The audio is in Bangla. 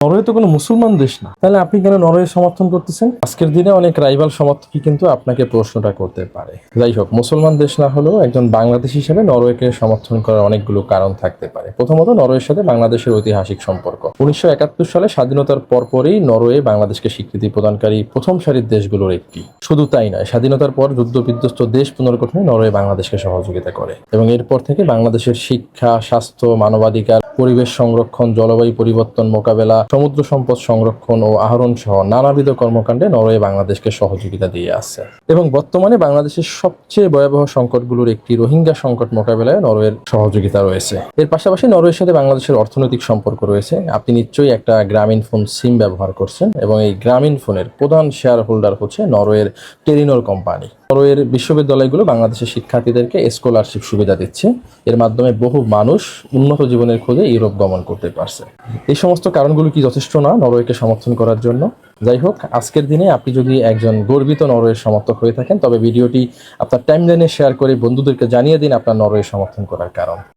নরওয়ে তো কোনো মুসলমান দেশ না, তাহলে আপনি কেন নরওয়ে সমর্থন করতেছেন? আজকের দিনে অনেক রাইভাল সমর্থকই কিন্তু আপনাকে প্রশ্নটা করতে পারে। যাই হোক, মুসলমান দেশ না হলেও একজন বাংলাদেশী হিসেবে নরওয়েকে সমর্থন করার অনেকগুলো কারণ থাকতে পারে। প্রথমত, নরওয়ের সাথে বাংলাদেশের ঐতিহাসিক সম্পর্ক। 1971 সালে স্বাধীনতার পরপরই নরওয়ে বাংলাদেশকে স্বীকৃতি প্রদানকারী প্রথম সারির দেশগুলোর একটি। শুধু তাই নয়, স্বাধীনতার পর যুদ্ধবিধ্বস্ত দেশ পুনর্গঠনে নরওয়ে বাংলাদেশকে সহযোগিতা করে এবং এরপর থেকে বাংলাদেশের শিক্ষা, স্বাস্থ্য, মানবাধিকার, পরিবেশ সংরক্ষণ, জলবায়ু পরিবর্তন মোকাবেলা, সমুদ্র সম্পদ সংরক্ষণ ও আহরণ সহ নানাবিধ কর্মকাণ্ডে নরওয়ে বাংলাদেশকে সহযোগিতা দিয়ে আসছে। এবং বর্তমানে বাংলাদেশের সবচেয়ে ভয়াবহ সংকটগুলোর একটি রোহিঙ্গা সংকট মোকাবেলায় নরওয়ের সহযোগিতা রয়েছে। এর পাশাপাশি নরওয়ের সাথে বাংলাদেশের অর্থনৈতিক সম্পর্ক রয়েছে। আপনি নিশ্চয়ই একটা গ্রামীণ ফোন সিম ব্যবহার করছেন এবং এই গ্রামীণ ফোনের প্রধান শেয়ার হোল্ডার হচ্ছে নরওয়ের টেলিনর কোম্পানি। নরওয়ের বিশ্ববিদ্যালয়গুলো বাংলাদেশের শিক্ষার্থীদেরকে স্কলারশিপ সুবিধা দিচ্ছে। এর মাধ্যমে বহু মানুষ উন্নত জীবনের খোঁজে ইউরোপ গমন করতে পারছে। এই সমস্ত কারণগুলো কি যথেষ্ট না নরওয়েকে সমর্থন করার জন্য? যাই হোক, আজকের দিনে আপনি যদি একজন গর্বিত নরওয়ের সমর্থক হয়ে থাকেন, তবে ভিডিওটি আপনার টাইমলাইনে শেয়ার করে বন্ধুদেরকে জানিয়ে দিন আপনার নরওয়ে সমর্থন করার কারণ।